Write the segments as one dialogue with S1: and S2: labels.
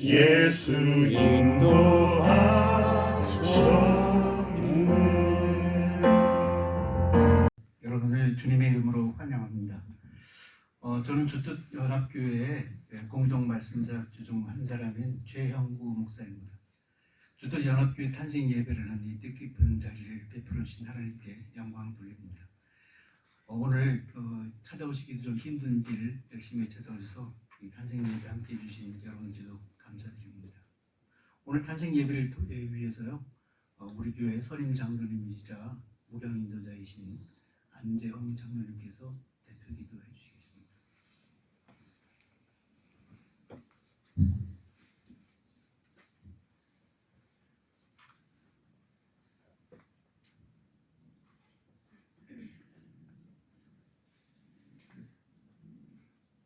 S1: 예수 인도하셨네.
S2: 여러분을 주님의 이름으로 환영합니다. 저는 주뜻연합교회의 공동 말씀자주 중 한 사람인 최형구 목사입니다. 주뜻연합교회 탄생 예배를 하는 이 뜻깊은 자리를 베풀어 주신 하나님께 영광 돌립니다. 오늘 찾아오시기도 좀 힘든 길 열심히 찾아오셔서 이 탄생 예배 함께 해주신 여러분께도 감사드립니다. 오늘 탄생 예배를 위해서요, 우리 교회 선임 장로님이시자 무량 인도자이신 안재홍 장로님께서 대표 기도해 주시겠습니다.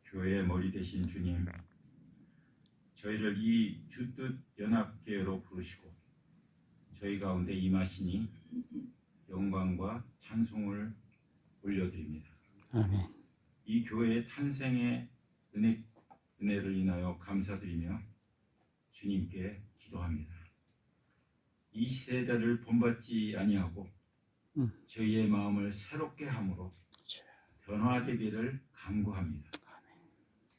S3: 교회의 머리 되신 주님, 저희를 이 주뜻 연합교회로 부르시고 저희 가운데 임하시니 영광과 찬송을 올려드립니다.
S4: 아멘.
S3: 이 교회의 탄생의 은혜를 인하여 감사드리며 주님께 기도합니다. 이 세대를 본받지 아니하고 저희의 마음을 새롭게 함으로 변화되기를 간구합니다.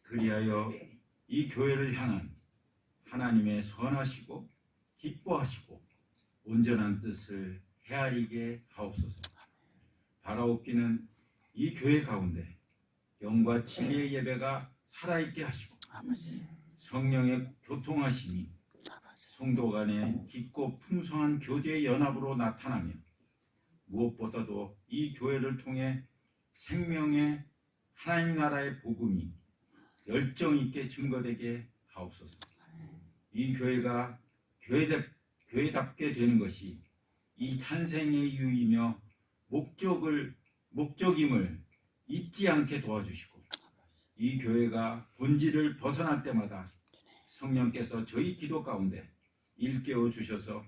S3: 그리하여 이 교회를 향한 하나님의 선하시고 기뻐하시고 온전한 뜻을 헤아리게 하옵소서. 바라옵기는 이 교회 가운데 영과 진리의 예배가 살아있게 하시고 성령의 교통하심이 성도 간의 깊고 풍성한 교제의 연합으로 나타나며 무엇보다도 이 교회를 통해 생명의 하나님 나라의 복음이 열정 있게 증거되게 하옵소서. 이 교회가 교회답게 되는 것이 이 탄생의 이유이며 목적임을 잊지 않게 도와주시고, 이 교회가 본질을 벗어날 때마다 성령께서 저희 기도 가운데 일깨워 주셔서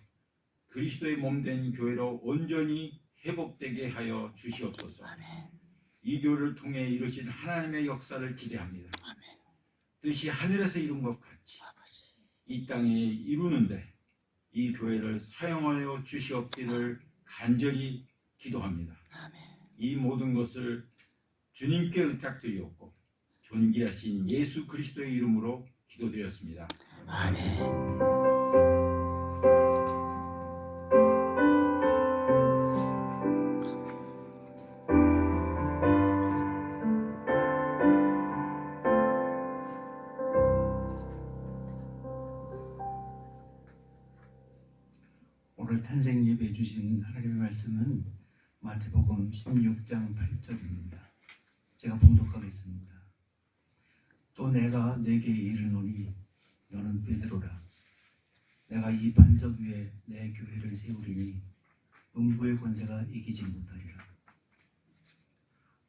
S3: 그리스도의 몸된 교회로 온전히 회복되게 하여 주시옵소서. 이 교회를 통해 이루신 하나님의 역사를 기대합니다. 뜻이 하늘에서 이룬 것 같이 이 땅에 이루는데 이 교회를 사용하여 주시옵기를 간절히 기도합니다. 이 모든 것을 주님께 의탁드리옵고 존귀하신 예수 그리스도의 이름으로 기도드렸습니다. 아멘.
S2: 오늘 탄생 예배 주신 하나님의 말씀은 마태복음 16장 8절입니다. 제가 봉독하겠습니다. 또 내가 네게 이르노니 너는 베드로라. 내가 이 반석 위에 내 교회를 세우리니 음부의 권세가 이기지 못하리라.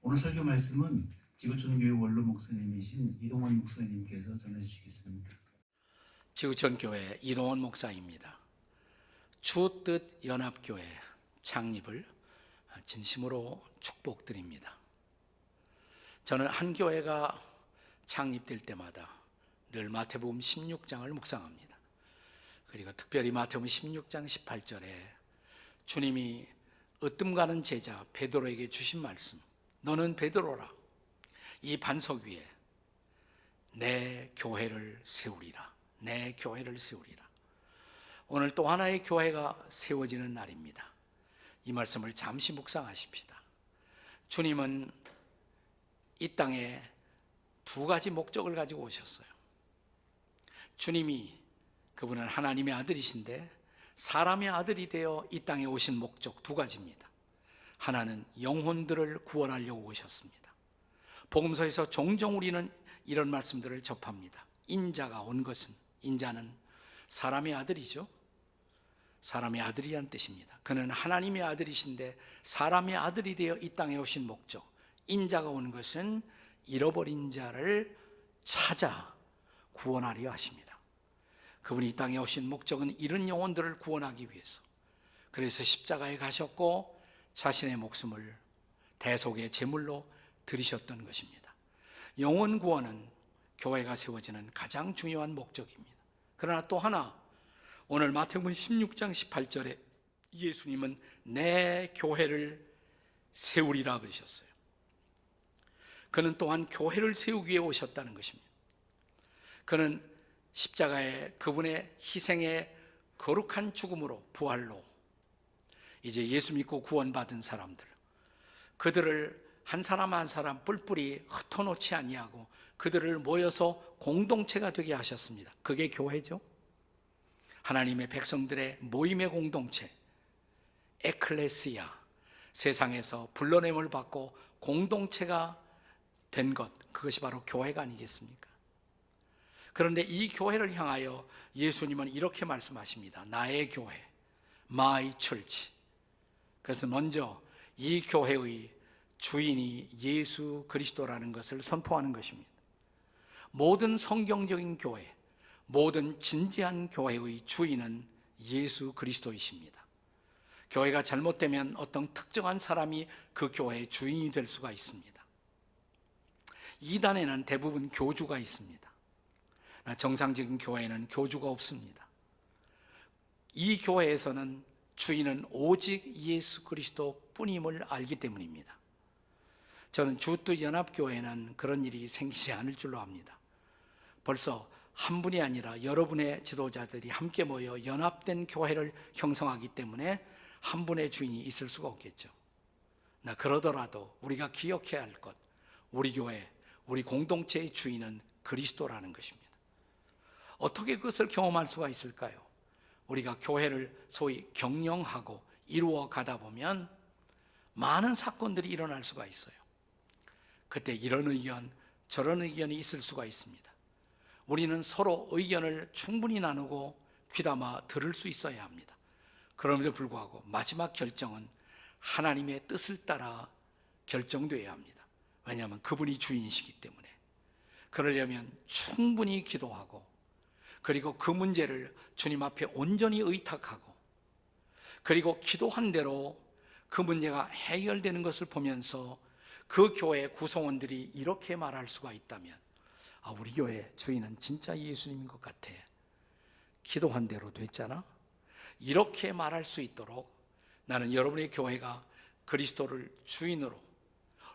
S2: 오늘 설교 말씀은 지구촌교회 원로 목사님이신 이동원 목사님께서 전해주시겠습니다.
S4: 지구촌교회 이동원 목사입니다. 주뜻 연합교회 창립을 진심으로 축복드립니다. 저는 한 교회가 창립될 때마다 늘 마태복음 16장을 묵상합니다. 그리고 특별히 마태복음 16장 18절에 주님이 으뜸 가는 제자 베드로에게 주신 말씀, 너는 베드로라, 이 반석 위에 내 교회를 세우리라. 내 교회를 세우리라. 오늘 또 하나의 교회가 세워지는 날입니다. 이 말씀을 잠시 묵상하십시다. 주님은 이 땅에 두 가지 목적을 가지고 오셨어요. 주님이, 그분은 하나님의 아들이신데 사람의 아들이 되어 이 땅에 오신 목적 두 가지입니다. 하나는 영혼들을 구원하려고 오셨습니다. 복음서에서 종종 우리는 이런 말씀들을 접합니다. 인자가 온 것은, 인자는 사람의 아들이죠. 사람의 아들이란 뜻입니다. 그는 하나님의 아들이신데 사람의 아들이 되어 이 땅에 오신 목적, 인자가 온 것은 잃어버린 자를 찾아 구원하려 하십니다. 그분이 이 땅에 오신 목적은 잃은 영혼들을 구원하기 위해서, 그래서 십자가에 가셨고 자신의 목숨을 대속의 제물로 드리셨던 것입니다. 영혼 구원은 교회가 세워지는 가장 중요한 목적입니다. 그러나 또 하나, 오늘 마태복음 16장 18절에 예수님은 내 교회를 세우리라 그러셨어요. 그는 또한 교회를 세우기 위해 오셨다는 것입니다. 그는 십자가에 그분의 희생의 거룩한 죽음으로, 부활로 이제 예수 믿고 구원받은 사람들, 그들을 한 사람 한 사람 뿔뿔이 흩어놓지 아니하고 그들을 모여서 공동체가 되게 하셨습니다. 그게 교회죠. 하나님의 백성들의 모임의 공동체, 에클레시아, 세상에서 불러냄을 받고 공동체가 된 것, 그것이 바로 교회가 아니겠습니까? 그런데 이 교회를 향하여 예수님은 이렇게 말씀하십니다. 나의 교회, my church. 그래서 먼저 이 교회의 주인이 예수 그리스도라는 것을 선포하는 것입니다. 모든 성경적인 교회, 모든 진지한 교회의 주인은 예수 그리스도이십니다. 교회가 잘못되면 어떤 특정한 사람이 그 교회의 주인이 될 수가 있습니다. 이단에는 대부분 교주가 있습니다. 정상적인 교회는 교주가 없습니다. 이 교회에서는 주인은 오직 예수 그리스도 뿐임을 알기 때문입니다. 저는 주뜻 연합교회는 그런 일이 생기지 않을 줄로 압니다. 벌써 한 분이 아니라 여러분의 지도자들이 함께 모여 연합된 교회를 형성하기 때문에 한 분의 주인이 있을 수가 없겠죠. 그러더라도 우리가 기억해야 할 것, 우리 교회, 우리 공동체의 주인은 그리스도라는 것입니다. 어떻게 그것을 경험할 수가 있을까요? 우리가 교회를 소위 경영하고 이루어 가다 보면 많은 사건들이 일어날 수가 있어요. 그때 이런 의견, 저런 의견이 있을 수가 있습니다. 우리는 서로 의견을 충분히 나누고 귀담아 들을 수 있어야 합니다. 그럼에도 불구하고 마지막 결정은 하나님의 뜻을 따라 결정되어야 합니다. 왜냐하면 그분이 주인이시기 때문에. 그러려면 충분히 기도하고, 그리고 그 문제를 주님 앞에 온전히 의탁하고, 그리고 기도한 대로 그 문제가 해결되는 것을 보면서 그 교회 구성원들이 이렇게 말할 수가 있다면, 우리 교회 주인은 진짜 예수님인 것 같아. 기도한 대로 됐잖아. 이렇게 말할 수 있도록 나는 여러분의 교회가 그리스도를 주인으로,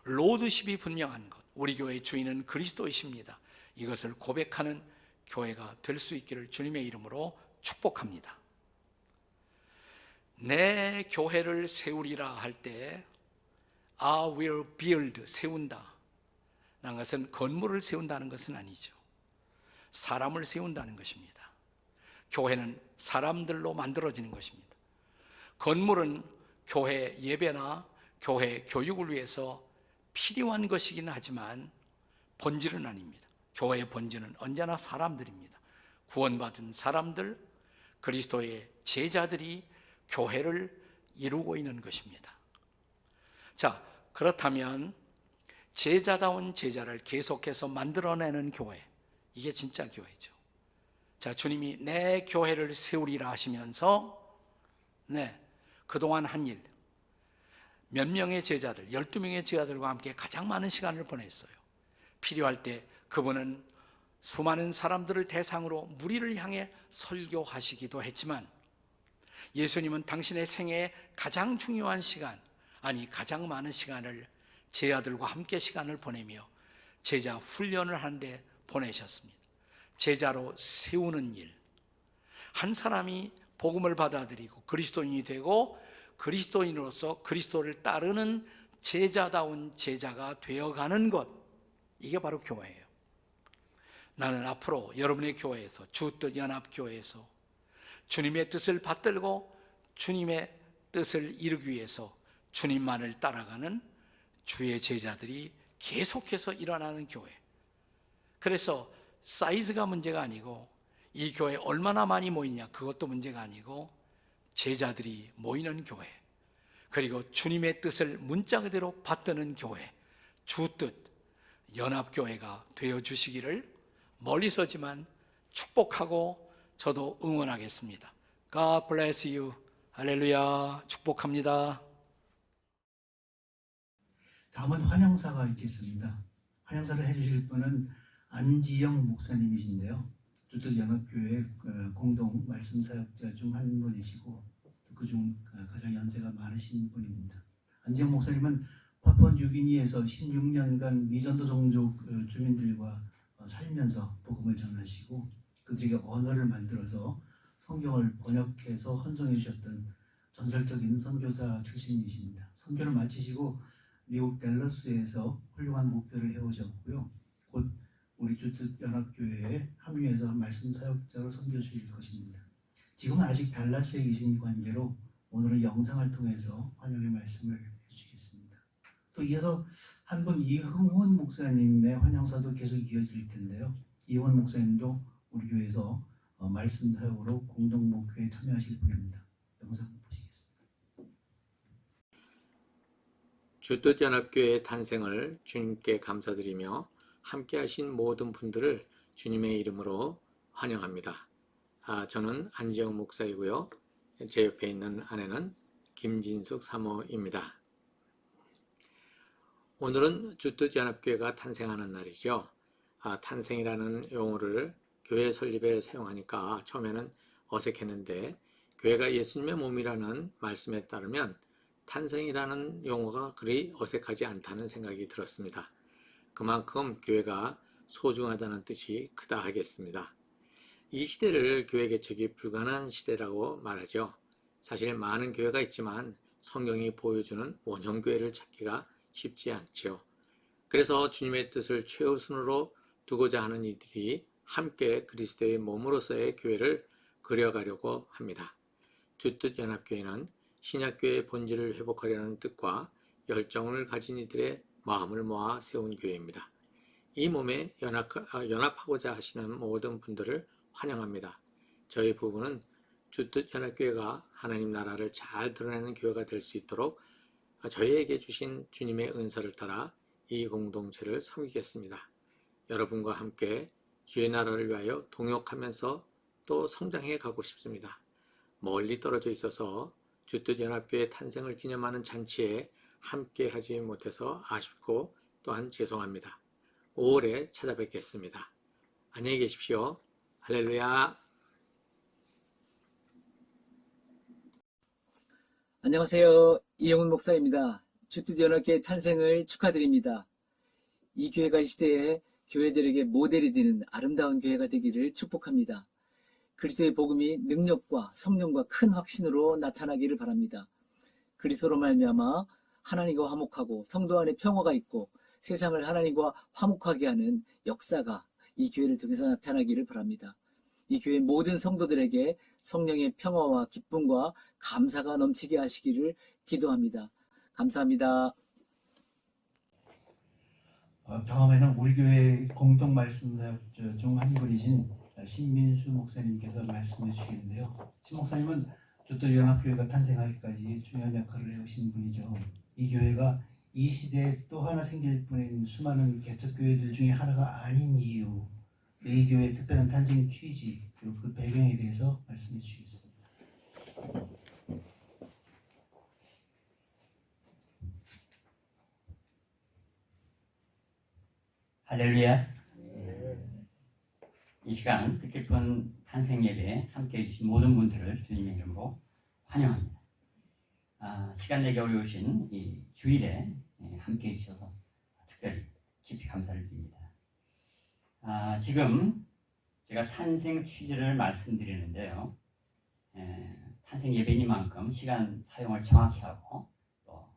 S4: 로드십이 분명한 것, 우리 교회의 주인은 그리스도이십니다, 이것을 고백하는 교회가 될 수 있기를 주님의 이름으로 축복합니다. 내 교회를 세우리라 할 때 I will build, 세운다 라는 것은 건물을 세운다는 것은 아니죠. 사람을 세운다는 것입니다. 교회는 사람들로 만들어지는 것입니다. 건물은 교회 예배나 교회 교육을 위해서 필요한 것이긴 하지만 본질은 아닙니다. 교회의 본질은 언제나 사람들입니다. 구원받은 사람들, 그리스도의 제자들이 교회를 이루고 있는 것입니다. 자, 그렇다면 제자다운 제자를 계속해서 만들어내는 교회, 이게 진짜 교회죠. 자, 주님이 내 교회를 세우리라 하시면서 네, 그동안 한 일, 몇 명의 제자들, 12명의 제자들과 함께 가장 많은 시간을 보냈어요. 필요할 때 그분은 수많은 사람들을 대상으로 무리를 향해 설교하시기도 했지만, 예수님은 당신의 생애의 가장 중요한 시간, 아니 가장 많은 시간을 제자들과 함께 시간을 보내며 제자 훈련을 하는데 보내셨습니다. 제자로 세우는 일, 한 사람이 복음을 받아들이고 그리스도인이 되고 그리스도인으로서 그리스도를 따르는 제자다운 제자가 되어가는 것, 이게 바로 교회예요. 나는 앞으로 여러분의 교회에서, 주뜻 연합교회에서 주님의 뜻을 받들고 주님의 뜻을 이루기 위해서 주님만을 따라가는 주의 제자들이 계속해서 일어나는 교회. 그래서 사이즈가 문제가 아니고 이 교회에 얼마나 많이 모이냐, 그것도 문제가 아니고 제자들이 모이는 교회, 그리고 주님의 뜻을 문자 그대로 받드는 교회, 주뜻 연합교회가 되어주시기를 멀리서지만 축복하고 저도 응원하겠습니다. God bless you. 할렐루야. 축복합니다.
S2: 다음은 환영사가 있겠습니다. 환영사를 해주실 분은 안지영 목사님이신데요. 주뜻 연합교회 공동 말씀 사역자 중 한 분이시고 그중 가장 연세가 많으신 분입니다. 안지영 목사님은 파푸아뉴기니에서 16년간 미전도 종족 주민들과 살면서 복음을 전하시고 그들에게 언어를 만들어서 성경을 번역해서 헌정해 주셨던 전설적인 선교사 출신이십니다. 선교를 마치시고 미국 댈러스에서 훌륭한 목회를 해오셨고요. 곧 우리 주뜻 연합교회에 합류해서 말씀 사역자로 섬겨 주실 것입니다. 지금은 아직 달라스에 계신 관계로 오늘은 영상을 통해서 환영의 말씀을 해주시겠습니다. 또 이어서 한 분 이흥훈 목사님의 환영사도 계속 이어질 텐데요. 이흥훈 목사님도 우리 교회에서 말씀 사역으로 공동 목회에 참여하실 분입니다. 영상 보시겠습니다.
S5: 주뜻 연합교회의 탄생을 주님께 감사드리며 함께하신 모든 분들을 주님의 이름으로 환영합니다. 저는 안지영 목사이고요. 제 옆에 있는 아내는 김진숙 사모입니다. 오늘은 주뜻 연합교회가 탄생하는 날이죠. 탄생이라는 용어를 교회 설립에 사용하니까 처음에는 어색했는데, 교회가 예수님의 몸이라는 말씀에 따르면 탄생이라는 용어가 그리 어색하지 않다는 생각이 들었습니다. 그만큼 교회가 소중하다는 뜻이 크다 하겠습니다. 이 시대를 교회 개척이 불가능한 시대라고 말하죠. 사실 많은 교회가 있지만 성경이 보여주는 원형교회를 찾기가 쉽지 않죠. 그래서 주님의 뜻을 최우선으로 두고자 하는 이들이 함께 그리스도의 몸으로서의 교회를 그려가려고 합니다. 주뜻 연합교회는 신약교회의 본질을 회복하려는 뜻과 열정을 가진 이들의 마음을 모아 세운 교회입니다. 이 몸에 연합하고자 하시는 모든 분들을 환영합니다. 저희 부부는 주뜻 연합교회가 하나님 나라를 잘 드러내는 교회가 될 수 있도록 저희에게 주신 주님의 은사를 따라 이 공동체를 섬기겠습니다. 여러분과 함께 주의 나라를 위하여 동역하면서 또 성장해 가고 싶습니다. 멀리 떨어져 있어서 주뜻 연합교회 탄생을 기념하는 잔치에 함께 하지 못해서 아쉽고 또한 죄송합니다. 5월에 찾아뵙겠습니다. 안녕히 계십시오. 할렐루야.
S6: 안녕하세요. 이영훈 목사입니다. 주뜻 연합교회 탄생을 축하드립니다. 이 교회가 이 시대에 교회들에게 모델이 되는 아름다운 교회가 되기를 축복합니다. 그리스도의 복음이 능력과 성령과 큰 확신으로 나타나기를 바랍니다. 그리스도로 말미암아 하나님과 화목하고 성도 안에 평화가 있고 세상을 하나님과 화목하게 하는 역사가 이 교회를 통해서 나타나기를 바랍니다. 이 교회 모든 성도들에게 성령의 평화와 기쁨과 감사가 넘치게 하시기를 기도합니다. 감사합니다.
S2: 다음에는 우리 교회 공동 말씀 사역자 중 한 분이신 신민수 목사님께서 말씀해 주시겠는데요. 신 목사님은 주뜻 연합교회가 탄생하기까지 중요한 역할을 해오신 분이죠. 이 교회가 이 시대에 또 하나 생길 뻔한 수많은 개척교회들 중에 하나가 아닌 이유, 이 교회의 특별한 탄생 취지, 그리고 그 배경에 대해서 말씀해 주시겠습니다.
S7: 할렐루야. 이 시간 뜻깊은 탄생 예배에 함께해 주신 모든 분들을 주님의 이름으로 환영합니다. 시간 내기 어려우신 이 주일에 함께해 주셔서 특별히 깊이 감사를 드립니다. 지금 제가 탄생 취지를 말씀드리는데요. 탄생 예배니만큼 시간 사용을 정확히 하고 또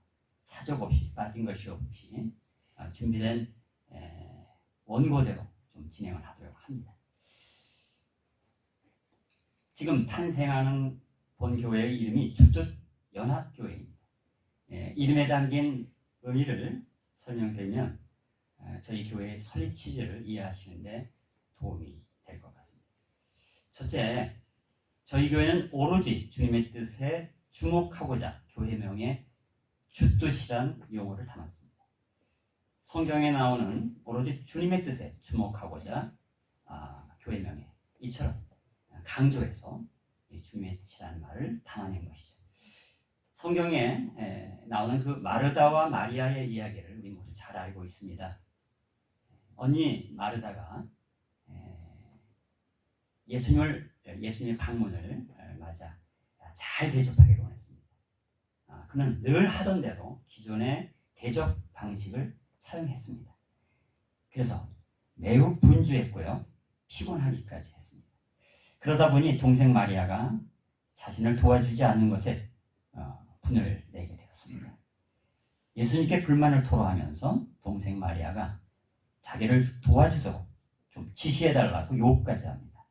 S7: 사족 없이 빠진 것이 없이 준비된 원고대로 좀 진행을 하도록 합니다. 지금 탄생하는 본교회의 이름이 주뜻 연합교회입니다. 이름에 담긴 의미를 설명드리면 저희 교회의 설립 취지를 이해하시는데 도움이 될 것 같습니다. 첫째, 저희 교회는 오로지 주님의 뜻에 주목하고자 교회명에 주뜻이란 용어를 담았습니다. 성경에 나오는 오로지 주님의 뜻에 주목하고자 교회명에 이처럼 강조해서 주님의 뜻이라는 말을 담아낸 것이죠. 성경에 나오는 그 마르다와 마리아의 이야기를 우리 모두 잘 알고 있습니다. 언니 마르다가 예수님의 방문을 맞아 잘 대접하기를 원했습니다. 그는 늘 하던 대로 기존의 대접 방식을 사용했습니다. 그래서 매우 분주했고요. 피곤하기까지 했습니다. 그러다 보니 동생 마리아가 자신을 도와주지 않는 것에 분을 내게 되었습니다. 예수님께 불만을 토로하면서 동생 마리아가 자기를 도와주도록 좀 지시해달라고 요구까지 합니다.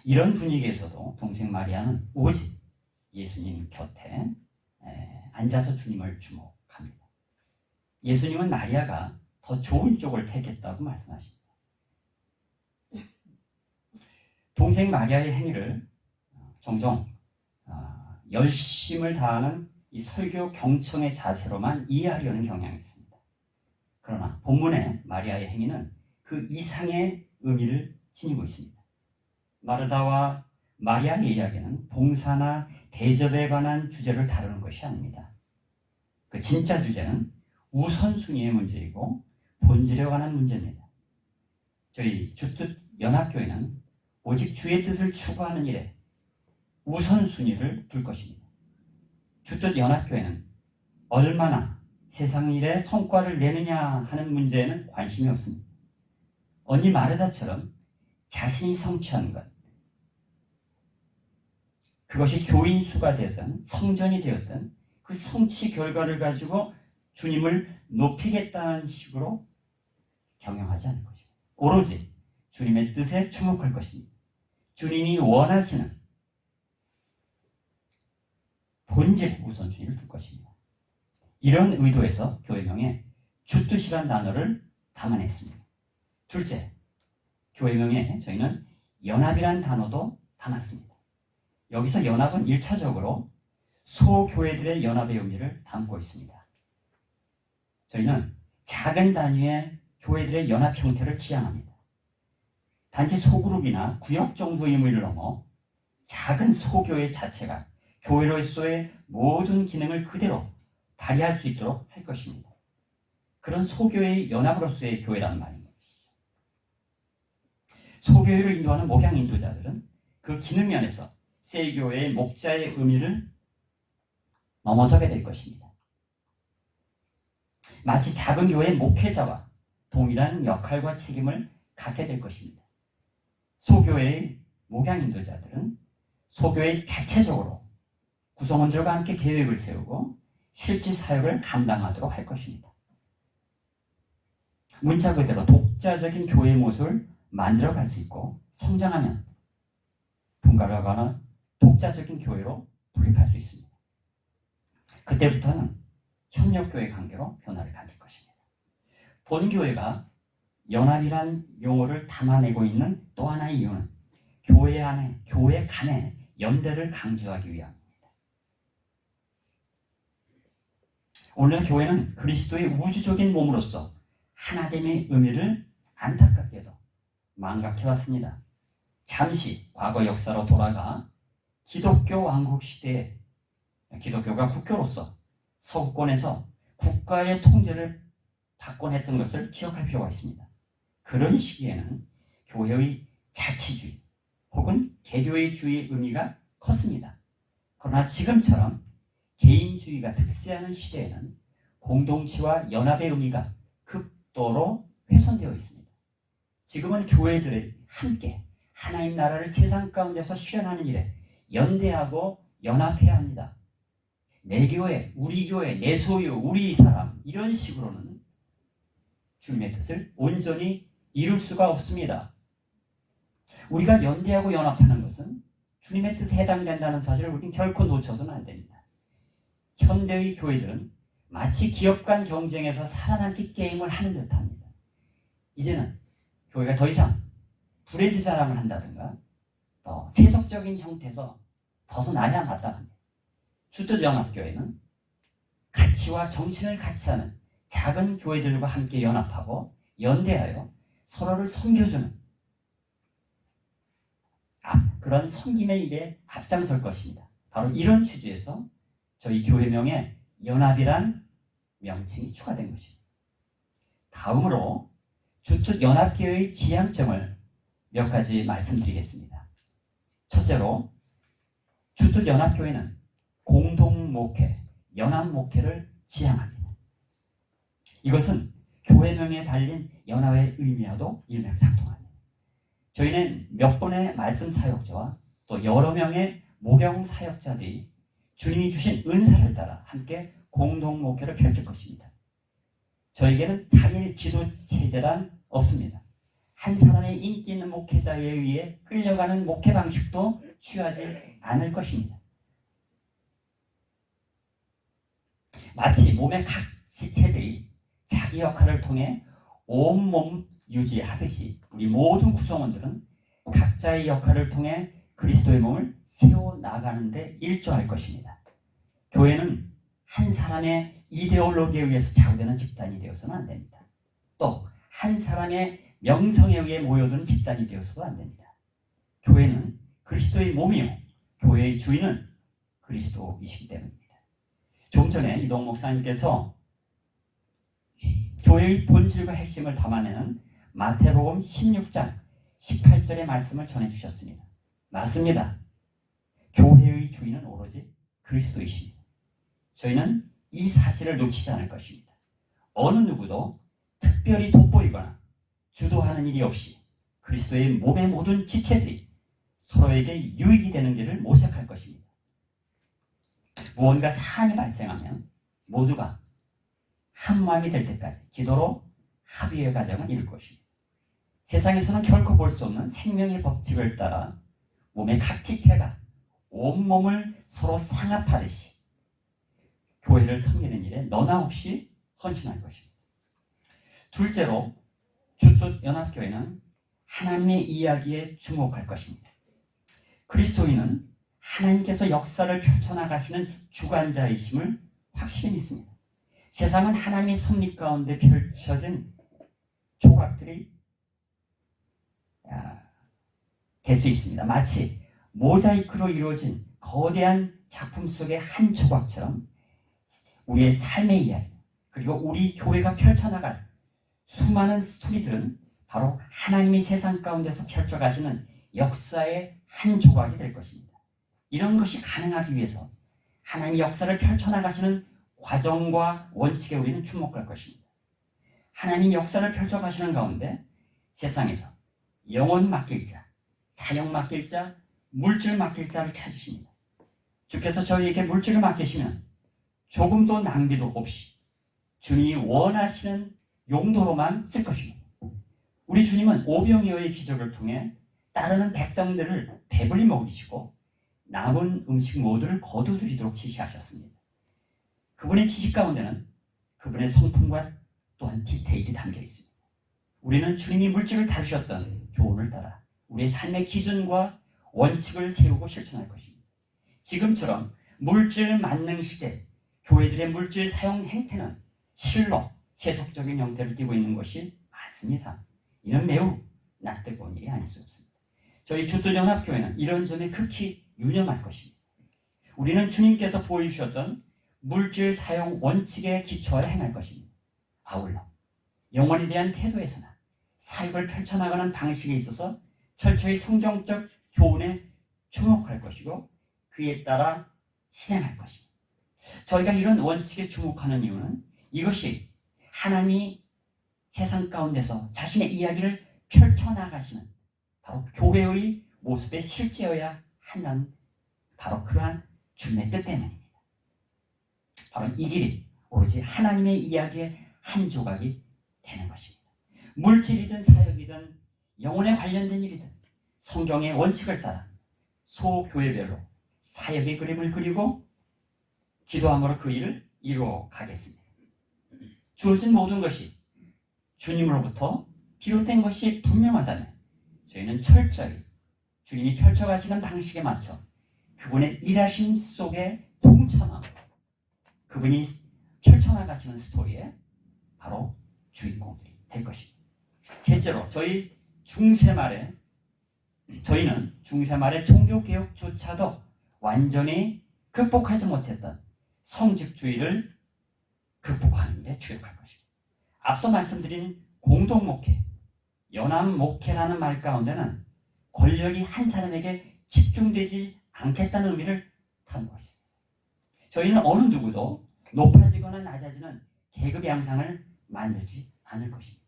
S7: 이런 분위기에서도 동생 마리아는 오직 예수님 곁에 앉아서 주님을 주목합니다. 예수님은 마리아가 더 좋은 쪽을 택했다고 말씀하십니다. 동생 마리아의 행위를 종종 열심을 다하는 이 설교 경청의 자세로만 이해하려는 경향이 있습니다. 그러나 본문의 마리아의 행위는 그 이상의 의미를 지니고 있습니다. 마르다와 마리아의 이야기는 봉사나 대접에 관한 주제를 다루는 것이 아닙니다. 그 진짜 주제는 우선순위의 문제이고 본질에 관한 문제입니다. 저희 주뜻 연합교회는 오직 주의 뜻을 추구하는 일에 우선순위를 둘 것입니다. 주뜻 연합교회는 얼마나 세상 일에 성과를 내느냐 하는 문제에는 관심이 없습니다. 언니 마르다처럼 자신이 성취한 것, 그것이 교인 수가 되든 성전이 되었든 그 성취 결과를 가지고 주님을 높이겠다는 식으로 경영하지 않을 것입니다. 오로지 주님의 뜻에 주목할 것입니다. 주님이 원하시는 본질 우선순위를 둘 것입니다. 이런 의도에서 교회명에 주뜻이란 단어를 담아냈습니다. 둘째, 교회명에 저희는 연합이란 단어도 담았습니다. 여기서 연합은 1차적으로 소교회들의 연합의 의미를 담고 있습니다. 저희는 작은 단위의 교회들의 연합 형태를 지향합니다. 단지 소그룹이나 구역 정도의 의미를 넘어 작은 소교회 자체가 교회로서의 모든 기능을 그대로 발휘할 수 있도록 할 것입니다. 그런 소교회의 연합으로서의 교회라는 말인 것이죠. 소교회를 인도하는 목양 인도자들은 그 기능 면에서 셀교회의 목자의 의미를 넘어서게 될 것입니다. 마치 작은 교회의 목회자와 동일한 역할과 책임을 갖게 될 것입니다. 소교회의 목양 인도자들은 소교회 자체적으로 구성원들과 함께 계획을 세우고 실질 사역을 감당하도록 할 것입니다. 문자 그대로 독자적인 교회의 모습을 만들어갈 수 있고 성장하면 분갈하거나 독자적인 교회로 분립할 수 있습니다. 그때부터는 협력교회 관계로 변화를 가질 것입니다. 본교회가 연합이란 용어를 담아내고 있는 또 하나의 이유는 교회 안에, 교회 간의 연대를 강조하기 위함입니다. 오늘 교회는 그리스도의 우주적인 몸으로서 하나됨의 의미를 안타깝게도 망각해왔습니다. 잠시 과거 역사로 돌아가 기독교 왕국 시대에 기독교가 국교로서 서구권에서 국가의 통제를 받곤 했던 것을 기억할 필요가 있습니다. 그런 시기에는 교회의 자치주의 혹은 개교회주의의 의미가 컸습니다. 그러나 지금처럼 개인주의가 득세하는 시대에는 공동체와 연합의 의미가 극도로 훼손되어 있습니다. 지금은 교회들이 함께 하나님 나라를 세상 가운데서 실현하는 일에 연대하고 연합해야 합니다. 내 교회, 우리 교회, 내 소유, 우리 사람 이런 식으로는 주님의 뜻을 온전히 이룰 수가 없습니다. 우리가 연대하고 연합하는 것은 주님의 뜻에 해당된다는 사실을 우리는 결코 놓쳐서는 안 됩니다. 현대의 교회들은 마치 기업 간 경쟁에서 살아남기 게임을 하는 듯합니다. 이제는 교회가 더 이상 브랜드 자랑을 한다든가 더 세속적인 형태에서 벗어나야 마땅합니다. 주뜻연합교회는 가치와 정신을 같이 하는 작은 교회들과 함께 연합하고 연대하여 서로를 섬겨주는 그런 섬김의 일에 앞장설 것입니다. 바로 이런 취지에서 저희 교회명에 연합이란 명칭이 추가된 것입니다. 다음으로 주뜻연합교회의 지향점을 몇 가지 말씀드리겠습니다. 첫째로 주뜻연합교회는 공동목회, 연합목회를 지향합니다. 이것은 교회명에 달린 연합의 의미와도 일맥상통합니다. 저희는 몇 번의 말씀 사역자와 또 여러 명의 모경 사역자들이 주님이 주신 은사를 따라 함께 공동목회를 펼칠 것입니다. 저에게는 단일 지도 체제란 없습니다. 한 사람의 인기 있는 목회자에 의해 끌려가는 목회 방식도 취하지 않을 것입니다. 마치 몸의 각 지체들이 자기 역할을 통해 온몸 유지하듯이 우리 모든 구성원들은 각자의 역할을 통해 그리스도의 몸을 세워나가는 데 일조할 것입니다. 교회는 한 사람의 이데올로기에 의해서 좌우되는 집단이 되어서는 안 됩니다. 또 한 사람의 명성에 의해 모여드는 집단이 되어서도 안 됩니다. 교회는 그리스도의 몸이요 교회의 주인은 그리스도이시기 때문입니다. 좀 전에 이동 목사님께서 교회의 본질과 핵심을 담아내는 마태복음 16장 18절의 말씀을 전해주셨습니다. 맞습니다. 교회의 주인은 오로지 그리스도이십니다. 저희는 이 사실을 놓치지 않을 것입니다. 어느 누구도 특별히 돋보이거나 주도하는 일이 없이 그리스도의 몸의 모든 지체들이 서로에게 유익이 되는 길을 모색할 것입니다. 무언가 사안이 발생하면 모두가 한 마음이 될 때까지 기도로 합의의 과정을 이룰 것입니다. 세상에서는 결코 볼 수 없는 생명의 법칙을 따라 몸의 각 지체가 온몸을 서로 상합하듯이 교회를 섬기는 일에 너나 없이 헌신할 것입니다. 둘째로 주뜻연합교회는 하나님의 이야기에 주목할 것입니다. 그리스도인은 하나님께서 역사를 펼쳐나가시는 주관자이심을 확실히 믿습니다. 세상은 하나님의 섭리 가운데 펼쳐진 조각들이 될 수 있습니다. 마치 모자이크로 이루어진 거대한 작품 속의 한 조각처럼 우리의 삶의 이야기 그리고 우리 교회가 펼쳐나갈 수많은 스토리들은 바로 하나님이 세상 가운데서 펼쳐가시는 역사의 한 조각이 될 것입니다. 이런 것이 가능하기 위해서 하나님이 역사를 펼쳐나가시는 과정과 원칙에 우리는 주목할 것입니다. 하나님 역사를 펼쳐가시는 가운데 세상에서 영혼 맡길 자, 사역 맡길 자, 물질 맡길 자를 찾으십니다. 주께서 저희에게 물질을 맡기시면 조금도 낭비도 없이 주님이 원하시는 용도로만 쓸 것입니다. 우리 주님은 오병이어의 기적을 통해 따르는 백성들을 배불리 먹이시고 남은 음식 모두를 거두드리도록 지시하셨습니다. 그분의 지식 가운데는 그분의 성품과 또한 디테일이 담겨 있습니다. 우리는 주님이 물질을 다루셨던 교훈을 따라 우리의 삶의 기준과 원칙을 세우고 실천할 것입니다. 지금처럼 물질 만능 시대 교회들의 물질 사용 행태는 실로 세속적인 형태를 띠고 있는 것이 많습니다. 이는 매우 낯뜨거운 일이 아닐 수 없습니다. 저희 주뜻연합교회는 이런 점에 극히 유념할 것입니다. 우리는 주님께서 보여주셨던 물질 사용 원칙에 기초하여 행할 것입니다. 아울러 영혼에 대한 태도에서나 사역을 펼쳐나가는 방식에 있어서 철저히 성경적 교훈에 주목할 것이고 그에 따라 실행할 것입니다. 저희가 이런 원칙에 주목하는 이유는 이것이 하나님이 세상 가운데서 자신의 이야기를 펼쳐나가시는 바로 교회의 모습의 실제여야 한다는 바로 그러한 주님의 뜻 때문입니다. 바로 이 길이 오로지 하나님의 이야기의 한 조각이 되는 것입니다. 물질이든 사역이든 영혼에 관련된 일이든 성경의 원칙을 따라 소교회별로 사역의 그림을 그리고 기도함으로 그 일을 이루어 가겠습니다. 주어진 모든 것이 주님으로부터 비롯된 것이 분명하다면 저희는 철저히 주님이 펼쳐가시는 방식에 맞춰 그분의 일하심 속에 동참하고 그분이 펼쳐나가시는 스토리에 바로 주인공들이 될 것입니다. 셋째로 저희는 중세 말의 종교개혁조차도 완전히 극복하지 못했던 성직주의를 극복하는 데 주력할 것입니다. 앞서 말씀드린 공동목회, 연합목회라는 말 가운데는 권력이 한 사람에게 집중되지 않겠다는 의미를 담은 것입니다. 저희는 어느 누구도 높아지거나 낮아지는 계급 양상을 만들지 않을 것입니다.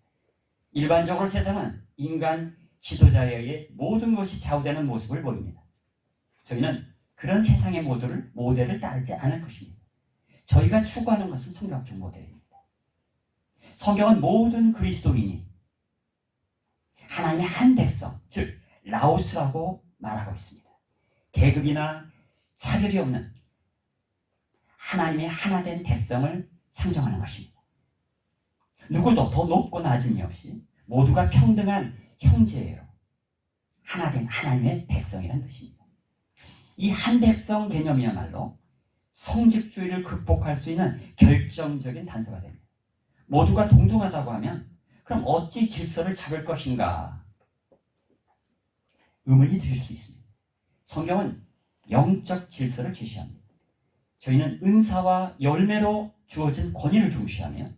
S7: 일반적으로 세상은 인간 지도자에 의해 모든 것이 좌우되는 모습을 보입니다. 저희는 그런 세상의 모델을 따르지 않을 것입니다. 저희가 추구하는 것은 성경적 모델입니다. 성경은 모든 그리스도인이 하나님의 한 백성, 즉 라오스라고 말하고 있습니다. 계급이나 차별이 없는 하나님의 하나된 백성을 상정하는 것입니다. 누구도 더 높고 낮음이 없이 모두가 평등한 형제예요. 하나된 하나님의 백성이라는 뜻입니다. 이 한 백성 개념이야말로 성직주의를 극복할 수 있는 결정적인 단서가 됩니다. 모두가 동등하다고 하면 그럼 어찌 질서를 잡을 것인가 의문이 드실 수 있습니다. 성경은 영적 질서를 제시합니다. 저희는 은사와 열매로 주어진 권위를 중시하며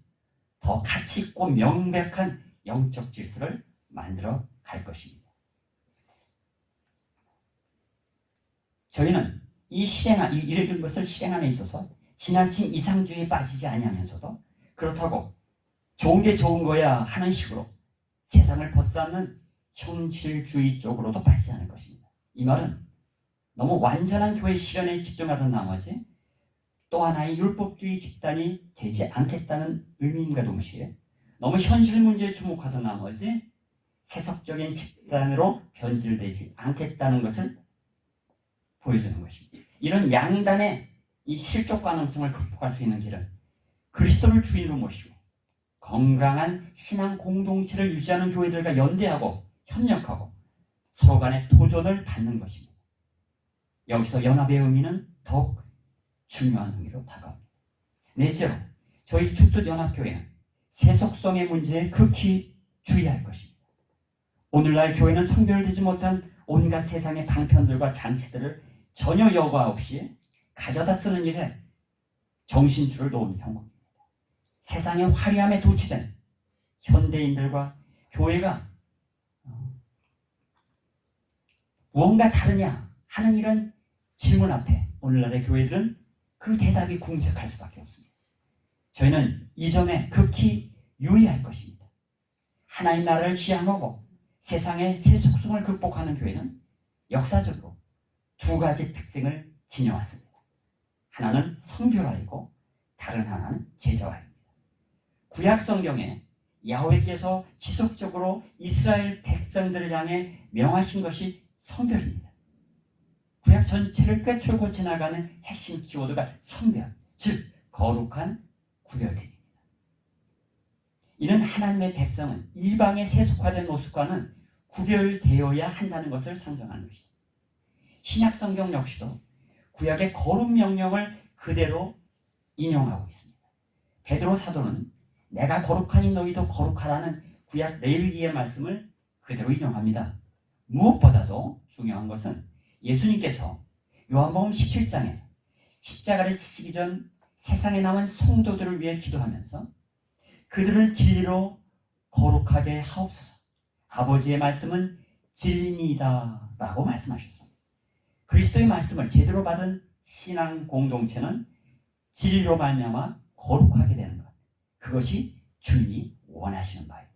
S7: 더 가치 있고 명백한 영적 질서를 만들어 갈 것입니다. 저희는 이런 것을 실행함에 있어서 지나친 이상주의에 빠지지 아니하면서도 그렇다고 좋은 게 좋은 거야 하는 식으로 세상을 벗삼는 현실주의 쪽으로도 빠지지 않을 것입니다. 이 말은 너무 완전한 교회 실현에 집중하던 나머지 또 하나의 율법주의 집단이 되지 않겠다는 의미임과 동시에 너무 현실 문제에 주목하던 나머지 세속적인 집단으로 변질되지 않겠다는 것을 보여주는 것입니다. 이런 양단의 이 실족 가능성을 극복할 수 있는 길은 그리스도를 주인으로 모시고 건강한 신앙 공동체를 유지하는 교회들과 연대하고 협력하고 서로 간의 도전을 받는 것입니다. 여기서 연합의 의미는 더욱 중요한 의미로 다가옵니다. 넷째로 저희 주뜻연합교회는 세속성의 문제에 극히 주의할 것입니다. 오늘날 교회는 성별되지 못한 온갖 세상의 방편들과 장치들을 전혀 여과 없이 가져다 쓰는 일에 정신줄을 놓은 형국입니다. 세상의 화려함에 도취된 현대인들과 교회가 무언가 다르냐 하는 이런 질문 앞에 오늘날의 교회들은 그 대답이 궁색할 수밖에 없습니다. 저희는 이 점에 극히 유의할 것입니다. 하나님 나라를 지향하고 세상의 세속성을 극복하는 교회는 역사적으로 두 가지 특징을 지녀왔습니다. 하나는 성별화이고 다른 하나는 제자화입니다. 구약 성경에 야훼께서 지속적으로 이스라엘 백성들을 향해 명하신 것이 성별입니다. 구약 전체를 꿰뚫고 지나가는 핵심 키워드가 성별, 즉 거룩한 구별됨입니다. 이는 하나님의 백성은 이방의 세속화된 모습과는 구별되어야 한다는 것을 상정하는 것입니다. 신약 성경 역시도 구약의 거룩 명령을 그대로 인용하고 있습니다. 베드로 사도는 내가 거룩하니 너희도 거룩하라는 구약 레위기의 말씀을 그대로 인용합니다. 무엇보다도 중요한 것은 예수님께서 요한복음 17장에 십자가를 지시기 전 세상에 남은 성도들을 위해 기도하면서 그들을 진리로 거룩하게 하옵소서. 아버지의 말씀은 진리입니다 라고 말씀하셨습니다. 그리스도의 말씀을 제대로 받은 신앙 공동체는 진리로 말미암아 거룩하게 되는 것, 그것이 주님이 원하시는 바입니다.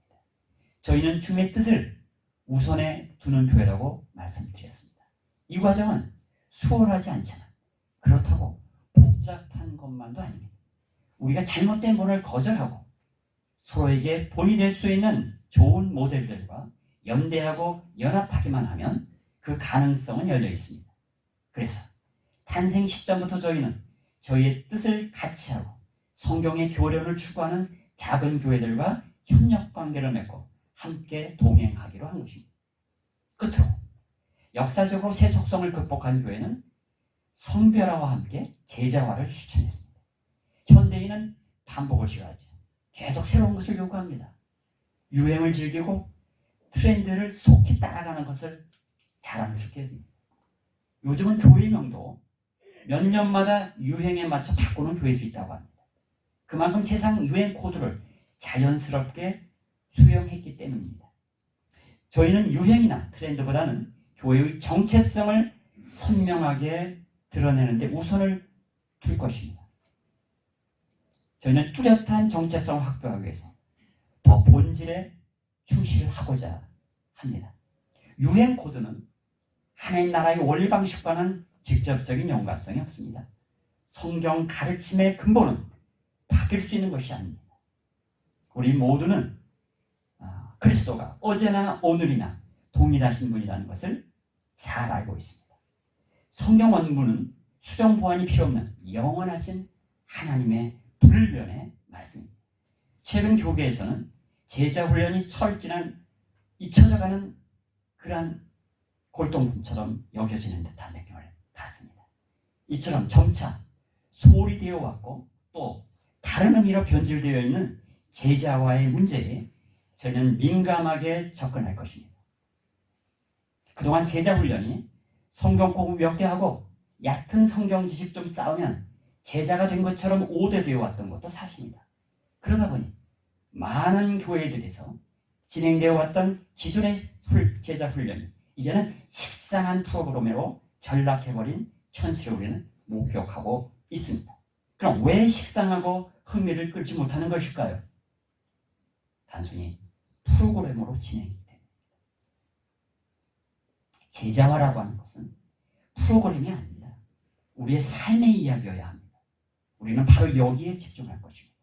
S7: 저희는 주님의 뜻을 우선에 두는 교회라고 말씀드렸습니다. 이 과정은 수월하지 않지만 그렇다고 복잡한 것만도 아닙니다. 우리가 잘못된 본을 거절하고 서로에게 본이 될 수 있는 좋은 모델들과 연대하고 연합하기만 하면 그 가능성은 열려 있습니다. 그래서 탄생 시점부터 저희는 저희의 뜻을 같이 하고 성경의 교련을 추구하는 작은 교회들과 협력 관계를 맺고 함께 동행하기로 한 것입니다. 끝으로 역사적으로 세속성을 극복한 교회는 성별화와 함께 제자화를 실천했습니다. 현대인은 반복을 싫어하죠. 계속 새로운 것을 요구합니다. 유행을 즐기고 트렌드를 속히 따라가는 것을 자랑스럽게 여깁니다. 요즘은 교회명도 몇 년마다 유행에 맞춰 바꾸는 교회도 있다고 합니다. 그만큼 세상 유행 코드를 자연스럽게 수용했기 때문입니다. 저희는 유행이나 트렌드보다는 교회의 정체성을 선명하게 드러내는 데 우선을 둘 것입니다. 저희는 뚜렷한 정체성을 확보하기 위해서 더 본질에 충실을 하고자 합니다. 유행 코드는 하나님 나라의 원리 방식과는 직접적인 연관성이 없습니다. 성경 가르침의 근본은 바뀔 수 있는 것이 아닙니다. 우리 모두는 그리스도가 어제나 오늘이나 동일하신 분이라는 것을 잘 알고 있습니다. 성경 원문은 수정 보완이 필요 없는 영원하신 하나님의 불변의 말씀입니다. 최근 교계에서는 제자 훈련이 잊혀져가는 그러한 골동품처럼 여겨지는 듯한 느낌을 받습니다. 이처럼 점차 소홀히 되어 왔고 또 다른 의미로 변질되어 있는 제자와의 문제에 저희는 민감하게 접근할 것입니다. 그동안 제자 훈련이 성경 공부 몇 개 하고 얕은 성경 지식 좀 쌓으면 제자가 된 것처럼 오대되어 왔던 것도 사실입니다. 그러다 보니 많은 교회들에서 진행되어 왔던 기존의 제자 훈련이 이제는 식상한 프로그램으로 전락해버린 현실을 우리는 목격하고 있습니다. 그럼 왜 식상하고 흥미를 끌지 못하는 것일까요? 단순히 프로그램으로 진행이 됩니다. 제자화라고 하는 것은 프로그램이 아닙니다. 우리의 삶의 이야기여야 합니다. 우리는 바로 여기에 집중할 것입니다.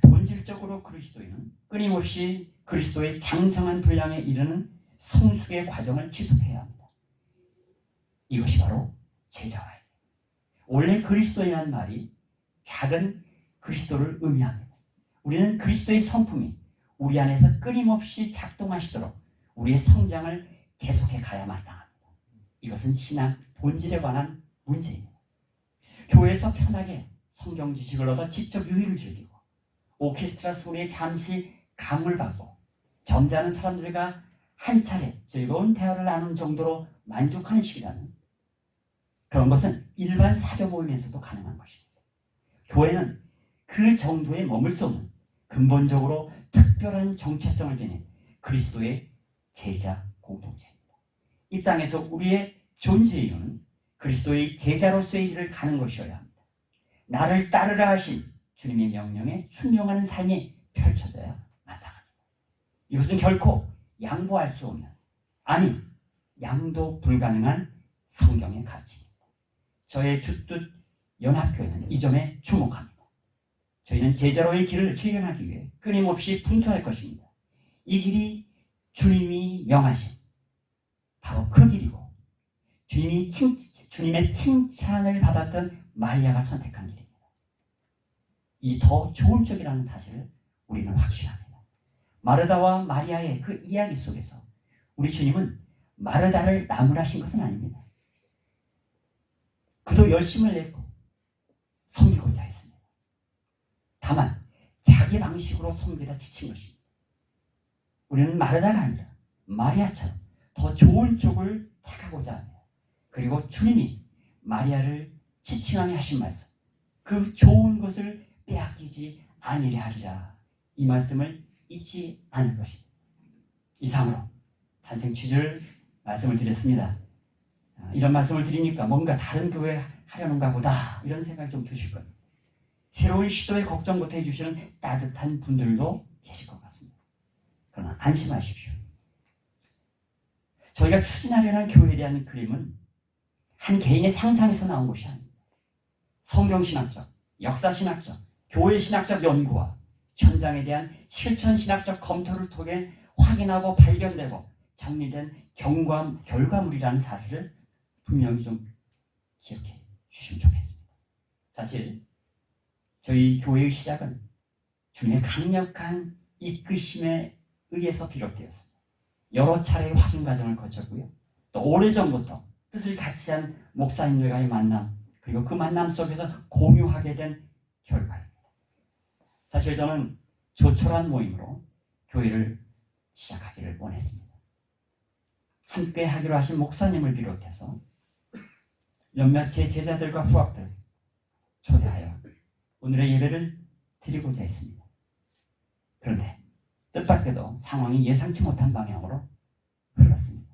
S7: 본질적으로 그리스도인은 끊임없이 그리스도의 장성한 분량에 이르는 성숙의 과정을 지속해야 합니다. 이것이 바로 제자화입니다. 원래 그리스도이라는 말이 작은 그리스도를 의미합니다. 우리는 그리스도의 성품이 우리 안에서 끊임없이 작동하시도록 우리의 성장을 계속해 가야 마땅합니다. 이것은 신앙 본질에 관한 문제입니다. 교회에서 편하게 성경 지식을 얻어 지적 유의를 즐기고 오케스트라 소리에 잠시 감을 받고 점잖은 사람들과 한 차례 즐거운 대화를 나눈 정도로 만족하는 시기라는 그런 것은 일반 사교 모임에서도 가능한 것입니다. 교회는 그 정도에 머물 수 없는 근본적으로 특별한 정체성을 지닌 그리스도의 제자 공동체입니다. 이 땅에서 우리의 존재 이유는 그리스도의 제자로서의 길을 가는 것이어야 합니다. 나를 따르라 하신 주님의 명령에 순종하는 삶이 펼쳐져야 마땅합니다. 이것은 결코 양보할 수 없는, 아니 양도 불가능한 성경의 가치입니다. 저의 주뜻 연합교회는 이 점에 주목합니다. 저희는 제자로의 길을 실현하기 위해 끊임없이 분투할 것입니다. 이 길이 주님이 명하신 바로 그 길이고 주님의 칭찬을 받았던 마리아가 선택한 길입니다. 이 더 좋은 쪽이라는 사실을 우리는 확신합니다. 마르다와 마리아의 그 이야기 속에서 우리 주님은 마르다를 나무라신 것은 아닙니다. 그도 열심을 냈고 섬기고자 했습니다. 다만 자기 방식으로 섬기다 지친 것입니다. 우리는 마르다가 아니라 마리아처럼 더 좋은 쪽을 택하고자 합니다. 그리고 주님이 마리아를 지칭하게 하신 말씀, 그 좋은 것을 빼앗기지 아니려 하리라, 이 말씀을 잊지 않을 것입니다. 이상으로 탄생 취지를 말씀을 드렸습니다. 이런 말씀을 드리니까 뭔가 다른 교회 하려는가 보다 이런 생각이 좀 드실 겁니다. 새로운 시도에 걱정부터 해주시는 따뜻한 분들도 계실 것 같습니다. 그러나 안심하십시오. 저희가 추진하려는 교회에 대한 그림은 한 개인의 상상에서 나온 것이 아닙니다. 성경신학적, 역사신학적, 교회신학적 연구와 현장에 대한 실천신학적 검토를 통해 확인하고 발견되고 정리된 결과물이라는 사실을 분명히 좀 기억해 주시면 좋겠습니다. 사실 저희 교회의 시작은 주님의 강력한 이끄심에 의해서 비롯되었습니다. 여러 차례의 확인 과정을 거쳤고요. 또 오래전부터 뜻을 같이 한 목사님들과의 만남, 그리고 그 만남 속에서 공유하게 된 결과입니다. 사실 저는 조촐한 모임으로 교회를 시작하기를 원했습니다. 함께 하기로 하신 목사님을 비롯해서 몇몇 제 제자들과 후학들 초대하여 오늘의 예배를 드리고자 했습니다. 그런데 뜻밖에도 상황이 예상치 못한 방향으로 흘렀습니다.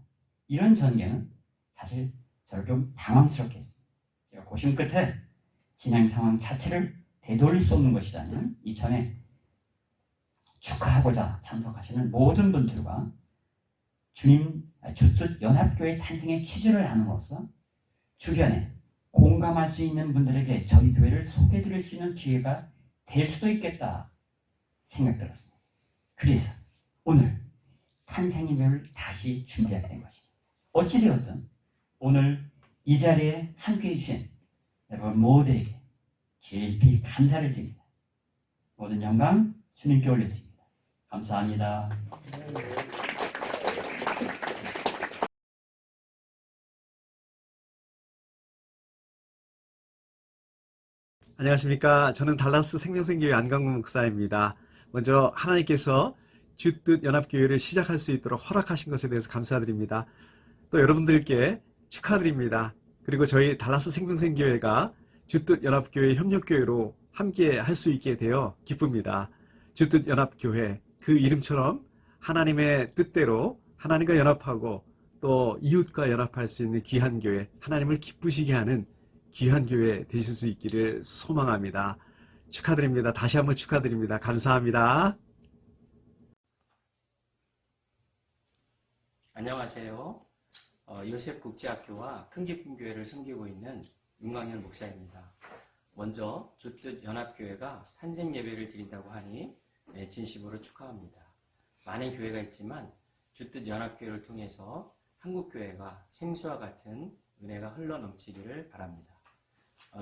S7: 이런 전개는 사실 저를 좀 당황스럽게 했습니다. 제가 고심 끝에 진행 상황 자체를 되돌릴 수 없는 것이라면 이참에 축하하고자 참석하시는 모든 분들과 주뜻 연합교회 탄생의 취지를 나눔으로써 주변에 공감할 수 있는 분들에게 저희 교회를 소개해드릴 수 있는 기회가 될 수도 있겠다 생각 들었습니다. 그래서 오늘 탄생 예배를 다시 준비하게 된 것입니다. 어찌되었든 오늘 이 자리에 함께해 주신 여러분 모두에게 깊이 감사를 드립니다. 모든 영광 주님께 올려드립니다. 감사합니다.
S8: 안녕하십니까. 저는 달라스 생명생교회 안강무 목사입니다. 먼저 하나님께서 주뜻 연합교회를 시작할 수 있도록 허락하신 것에 대해서 감사드립니다. 또 여러분들께 축하드립니다. 그리고 저희 달라스 생명생교회가 주뜻 연합교회 협력교회로 함께 할 수 있게 되어 기쁩니다. 주뜻 연합교회, 그 이름처럼 하나님의 뜻대로 하나님과 연합하고 또 이웃과 연합할 수 있는 귀한 교회, 하나님을 기쁘시게 하는 귀한 교회 되실 수 있기를 소망합니다. 축하드립니다. 다시 한번 축하드립니다. 감사합니다.
S9: 안녕하세요. 요셉국제학교와 큰기쁨교회를 섬기고 있는 윤광현 목사입니다. 먼저 주뜻 연합교회가 탄생 예배를 드린다고 하니 진심으로 축하합니다. 많은 교회가 있지만 주뜻 연합교회를 통해서 한국교회가 생수와 같은 은혜가 흘러넘치기를 바랍니다.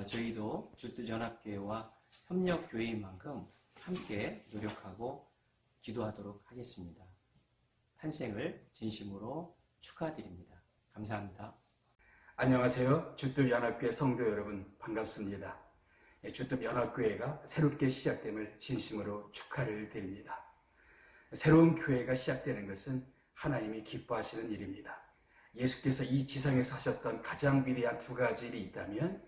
S9: 저희도 주뜻 연합교회와 협력교회인 만큼 함께 노력하고 기도하도록 하겠습니다. 탄생을 진심으로 축하드립니다. 감사합니다.
S4: 안녕하세요. 주뜻 연합교회 성도 여러분, 반갑습니다. 주뜻 연합교회가 새롭게 시작됨을 진심으로 축하를 드립니다. 새로운 교회가 시작되는 것은 하나님이 기뻐하시는 일입니다. 예수께서 이 지상에서 하셨던 가장 위대한 두 가지 일이 있다면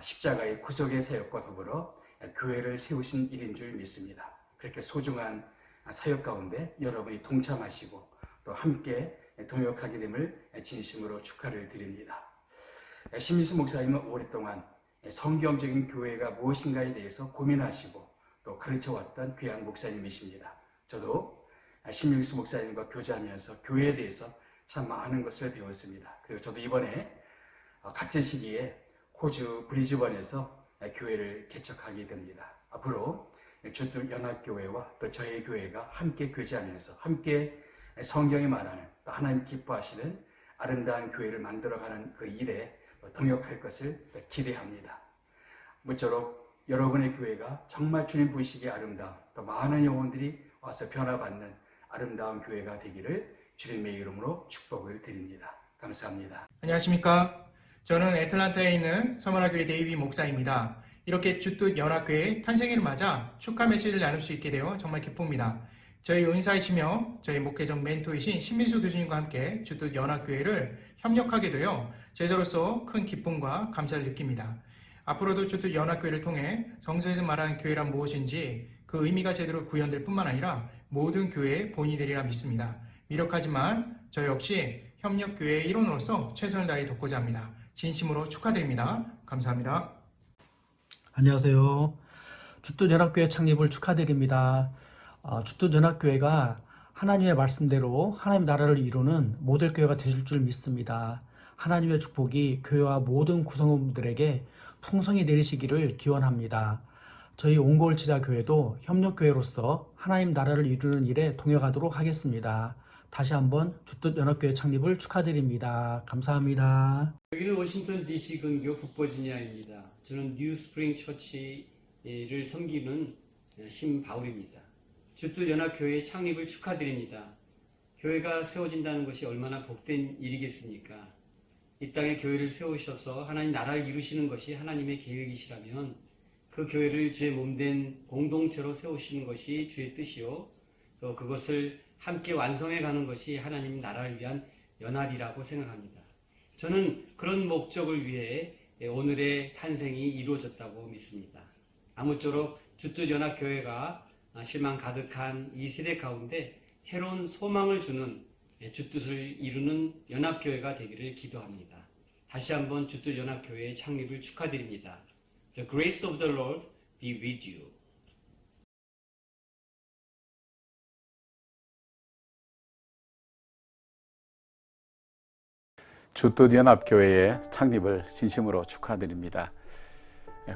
S4: 십자가의 구속의 사역과 더불어 교회를 세우신 일인 줄 믿습니다. 그렇게 소중한 사역 가운데 여러분이 동참하시고 또 함께 동역하게 됨을 진심으로 축하를 드립니다. 신민수 목사님은 오랫동안 성경적인 교회가 무엇인가에 대해서 고민하시고 또 가르쳐왔던 귀한 목사님이십니다. 저도 신민수 목사님과 교제하면서 교회에 대해서 참 많은 것을 배웠습니다. 그리고 저도 이번에 같은 시기에 호주 브리즈번에서 교회를 개척하게 됩니다. 앞으로 주뜻 연합교회와 또 저희 교회가 함께 교제하면서 함께 성경이 말하는 또 하나님 기뻐하시는 아름다운 교회를 만들어가는 그 일에 동역할 것을 기대합니다. 모쪼록 여러분의 교회가 정말 주님 보시기에 아름다운 또 많은 영혼들이 와서 변화받는 아름다운 교회가 되기를 주님의 이름으로 축복을 드립니다. 감사합니다.
S10: 안녕하십니까. 저는 애틀란타에 있는 서머나교회 데이비 목사입니다. 이렇게 주뜻 연합교회 탄생일을 맞아 축하 메시지를 나눌 수 있게 되어 정말 기쁩니다. 저희 은사이시며 저희 목회적 멘토이신 신민수 교수님과 함께 주뜻 연합교회를 협력하게 되어 제자로서 큰 기쁨과 감사를 느낍니다. 앞으로도 주뜻 연합교회를 통해 성서에서 말하는 교회란 무엇인지 그 의미가 제대로 구현될 뿐만 아니라 모든 교회의 본이 되리라 믿습니다. 미력하지만 저 역시 협력교회의 일원으로서 최선을 다해 돕고자 합니다. 진심으로 축하드립니다. 감사합니다.
S11: 안녕하세요. 주뜻연합교회 창립을 축하드립니다. 주뜻연합교회가 하나님의 말씀대로 하나님 나라를 이루는 모델교회가 되실 줄 믿습니다. 하나님의 축복이 교회와 모든 구성원들에게 풍성히 내리시기를 기원합니다. 저희 온골지자교회도 협력교회로서 하나님 나라를 이루는 일에 동역하도록 하겠습니다. 다시 한번 주뜻연합교회 창립을 축하드립니다. 감사합니다.
S12: 여기는 워싱턴 DC 근교 북버지니아입니다. 저는 뉴스프링 처치를 섬기는 신바울입니다. 주뜻연합교회 창립을 축하드립니다. 교회가 세워진다는 것이 얼마나 복된 일이겠습니까? 이 땅에 교회를 세우셔서 하나님 나라를 이루시는 것이 하나님의 계획이시라면 그 교회를 주의 몸된 공동체로 세우시는 것이 주의 뜻이요, 또 그것을 함께 완성해 가는 것이 하나님 나라를 위한 연합이라고 생각합니다. 저는 그런 목적을 위해 오늘의 탄생이 이루어졌다고 믿습니다. 아무쪼록 주뜻연합교회가 실망 가득한 이 세대 가운데 새로운 소망을 주는 주뜻을 이루는 연합교회가 되기를 기도합니다. 다시 한번 주뜻연합교회의 창립을 축하드립니다. The grace of the Lord be with you.
S13: 주뜻연합교회의 창립을 진심으로 축하드립니다.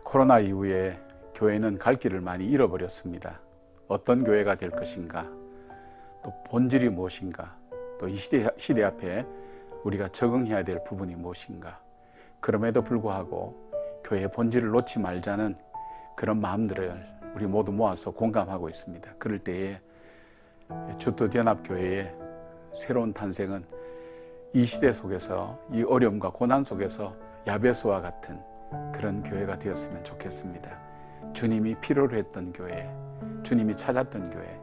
S13: 코로나 이후에 교회는 갈 길을 많이 잃어버렸습니다. 어떤 교회가 될 것인가, 또 본질이 무엇인가, 또 이 시대 앞에 우리가 적응해야 될 부분이 무엇인가. 그럼에도 불구하고 교회의 본질을 놓지 말자는 그런 마음들을 우리 모두 모아서 공감하고 있습니다. 그럴 때에 주뜻연합교회의 새로운 탄생은 이 시대 속에서, 이 어려움과 고난 속에서 야베스와 같은 그런 교회가 되었으면 좋겠습니다. 주님이 필요로 했던 교회, 주님이 찾았던 교회,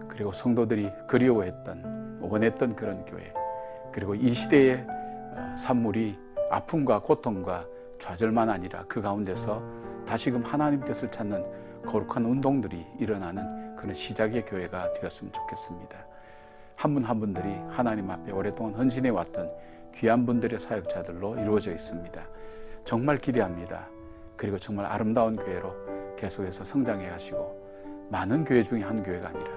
S13: 그리고 성도들이 그리워했던, 원했던 그런 교회, 그리고 이 시대의 산물이 아픔과 고통과 좌절만 아니라 그 가운데서 다시금 하나님 뜻을 찾는 거룩한 운동들이 일어나는 그런 시작의 교회가 되었으면 좋겠습니다. 한 분 한 분들이 하나님 앞에 오랫동안 헌신해 왔던 귀한 분들의 사역자들로 이루어져 있습니다. 정말 기대합니다. 그리고 정말 아름다운 교회로 계속해서 성장해 하시고, 많은 교회 중에 한 교회가 아니라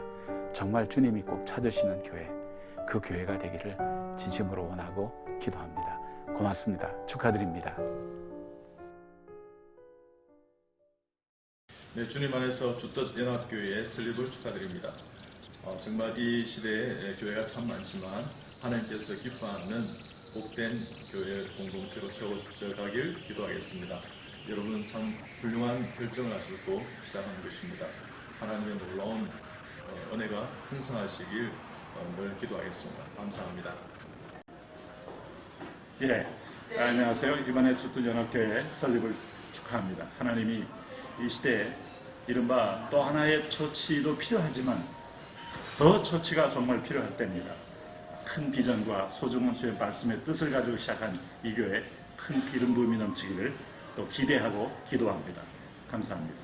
S13: 정말 주님이 꼭 찾으시는 교회, 그 교회가 되기를 진심으로 원하고 기도합니다. 고맙습니다. 축하드립니다.
S1: 네, 주님 안에서 주뜻연합교회의 설립을 축하드립니다. 정말 이 시대에 교회가 참 많지만 하나님께서 기뻐하는 복된 교회 공동체로 세워져 가길 기도하겠습니다. 여러분은 참 훌륭한 결정을 하시고 시작하는 것입니다. 하나님의 놀라운 은혜가 풍성하시길 늘 기도하겠습니다. 감사합니다.
S14: 예, 안녕하세요. 이번에 주뜻연합교회 설립을 축하합니다. 하나님이 이 시대에 이른바 또 하나의 처치도 필요하지만 더 처치가 정말 필요할 때입니다. 큰 비전과 소중한 주의 말씀의 뜻을 가지고 시작한 이 교회 큰 기름 부음이 넘치기를 또 기대하고 기도합니다. 감사합니다.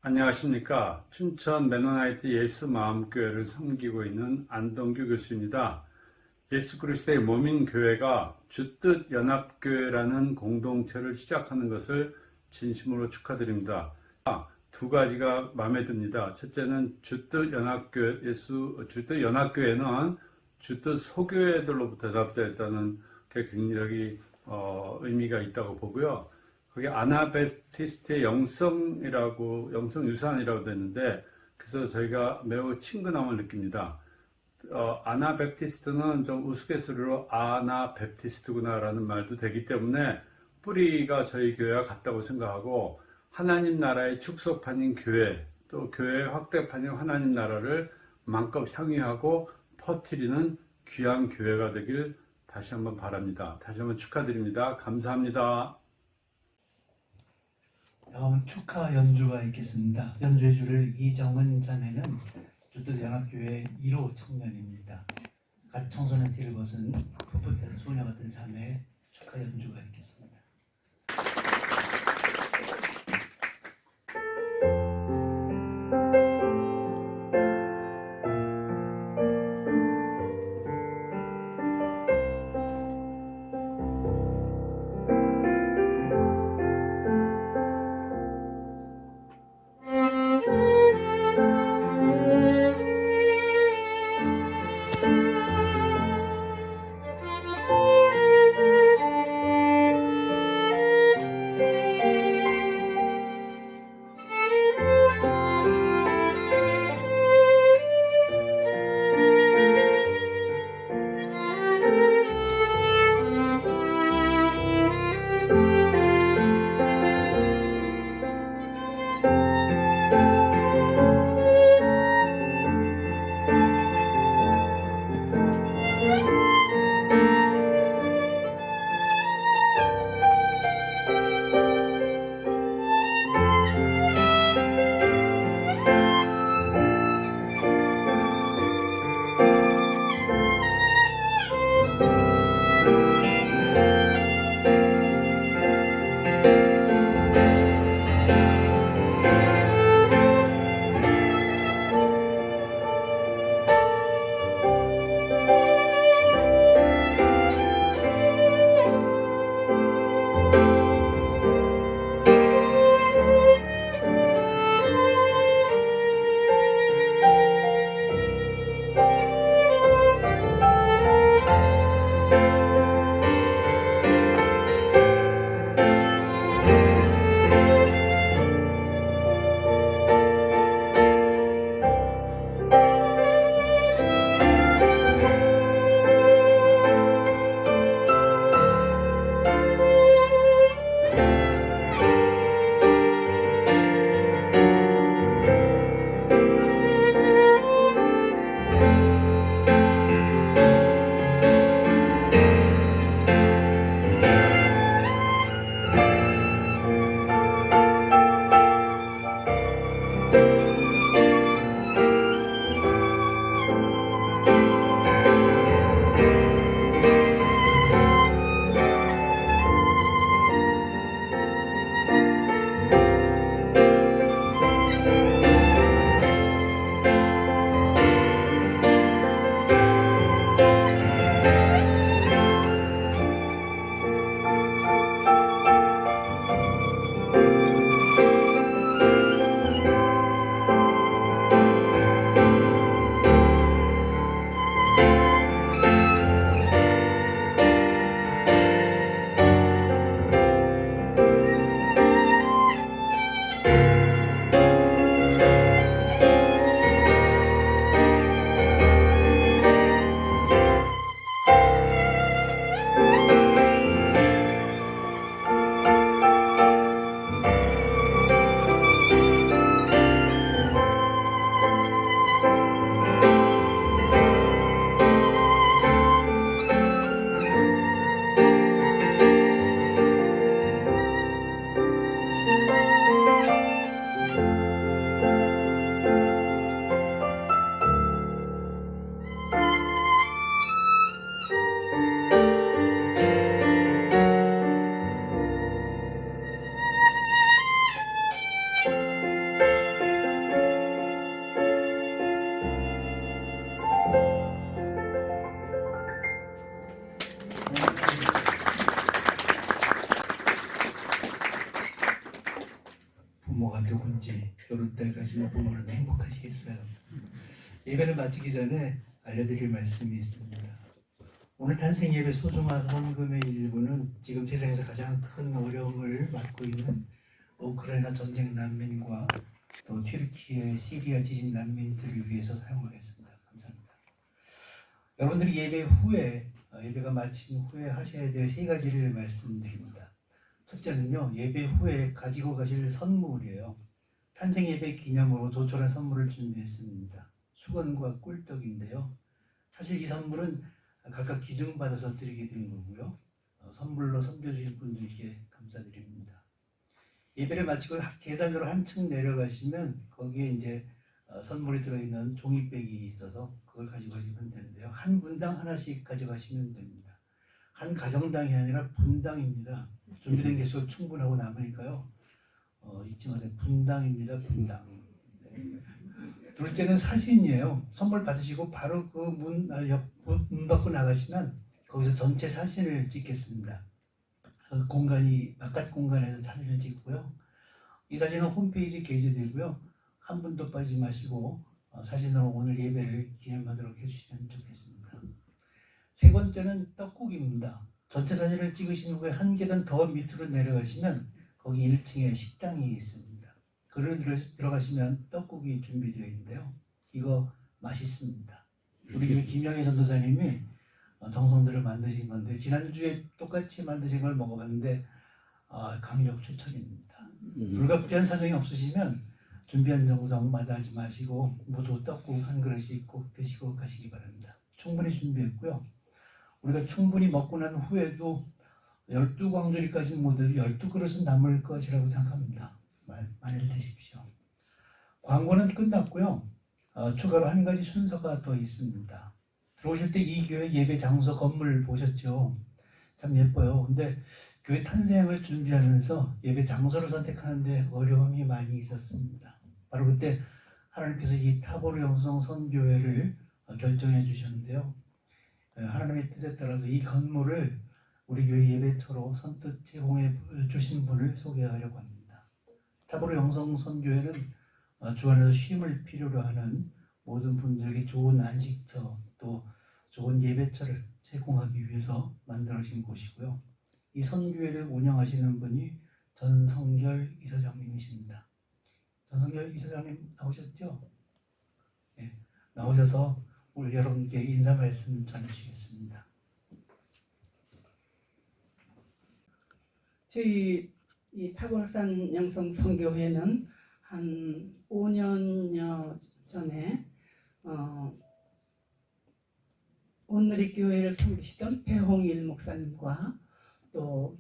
S15: 안녕하십니까. 춘천 메노나이트 예수마음교회를 섬기고 있는 안동규 교수입니다. 예수 그리스도의 몸인 교회가 주뜻연합교회라는 공동체를 시작하는 것을 진심으로 축하드립니다. 두 가지가 마음에 듭니다. 첫째는 주뜻연합교회는 주뜻 소교회들로부터 대답되어 있다는 게 굉장히 의미가 있다고 보고요. 거기 아나베프티스트의 영성유산이라고 되는데, 그래서 저희가 매우 친근함을 느낍니다. 아나베프티스트는 좀 우스갯소리로 아나베프티스트구나라는 말도 되기 때문에 뿌리가 저희 교회와 같다고 생각하고, 하나님 나라의 축소판인 교회, 또 교회의 확대판인 하나님 나라를 마음껏 향유하고 퍼뜨리는 귀한 교회가 되길 다시 한번 바랍니다. 다시 한번 축하드립니다. 감사합니다.
S2: 다음은 축하 연주가 있겠습니다. 연주해 줄 이정은 자매는 주뜻연합교회 1호 청년입니다. 갓 청소년 티를 벗은 풋풋한 소녀 같은 자매의 축하 연주가 있겠습니다. 부모가 누군지 이런 때 가신 부모는 행복하시겠어요. 예배를 마치기 전에 알려드릴 말씀이 있습니다. 오늘 탄생 예배 소중한 헌금의 일부는 지금 세상에서 가장 큰 어려움을 받고 있는 우크라이나 전쟁 난민과 또 튀르키예, 시리아 지진 난민들을 위해서 사용하겠습니다. 감사합니다. 여러분들이 예배 후에 예배가 마친 후에 하셔야 될 세 가지를 말씀드립니다. 첫째는요, 예배 후에 가지고 가실 선물이에요. 탄생 예배 기념으로 조촐한 선물을 준비했습니다. 수건과 꿀떡인데요. 사실 이 선물은 각각 기증받아서 드리게 된 거고요. 선물로 섬겨주신 분들께 감사드립니다. 예배를 마치고 계단으로 한층 내려가시면 거기에 이제 선물이 들어있는 종이백이 있어서 그걸 가지고 가시면 되는데요. 한 분당 하나씩 가져가시면 됩니다. 한 가정당이 아니라 분당입니다. 준비된 개수 충분하고 남으니까요. 잊지 마세요. 분당입니다. 분당. 네. 둘째는 사진이에요. 선물 받으시고 바로 그 문 밖으로 나가시면 거기서 전체 사진을 찍겠습니다. 공간이 바깥 공간에서 사진을 찍고요. 이 사진은 홈페이지에 게재되고요. 한 분도 빠지지 마시고 사진으로 오늘 예배를 기념하도록 해주시면 좋겠습니다. 세 번째는 떡국입니다. 전체 사진을 찍으신 후에 한 계단 더 밑으로 내려가시면 거기 1층에 식당이 있습니다. 그를 들어가시면 떡국이 준비되어 있는데요. 이거 맛있습니다. 우리 교회 김영애 전도사님이 정성들을 만드신 건데 지난주에 똑같이 만드신 걸 먹어봤는데 강력 추천입니다. 불가피한 사정이 없으시면 준비한 정성 마다하지 마시고 모두 떡국 한 그릇씩 꼭 드시고 가시기 바랍니다. 충분히 준비했고요. 우리가 충분히 먹고 난 후에도 12광주리까지 못 해도 12그릇은 남을 것이라고 생각합니다. 많이 드십시오. 광고는 끝났고요. 추가로 한 가지 순서가 더 있습니다. 들어오실 때 이 교회 예배 장소 건물 보셨죠? 참 예뻐요. 근데 교회 탄생을 준비하면서 예배 장소를 선택하는데 어려움이 많이 있었습니다. 바로 그때 하나님께서 이 타보르 영성 선교회를 결정해 주셨는데요. 하나님의 뜻에 따라서 이 건물을 우리 교회 예배처로 선뜻 제공해 주신 분을 소개하려고 합니다. 타보르 영성 선교회는 주안에서 쉼을 필요로 하는 모든 분들에게 좋은 안식처 또 좋은 예배처를 제공하기 위해서 만들어진 곳이고요. 이 선교회를 운영하시는 분이 전성결 이사장님이십니다. 전성결 이사장님 나오셨죠? 네, 나오셔서 우리 여러분께 인사 말씀 전해주시겠습니다.
S16: 저희 이 타골산 영성 선교회는 한 5년여 전에 온누리 교회를 섬기시던 배홍일 목사님과 또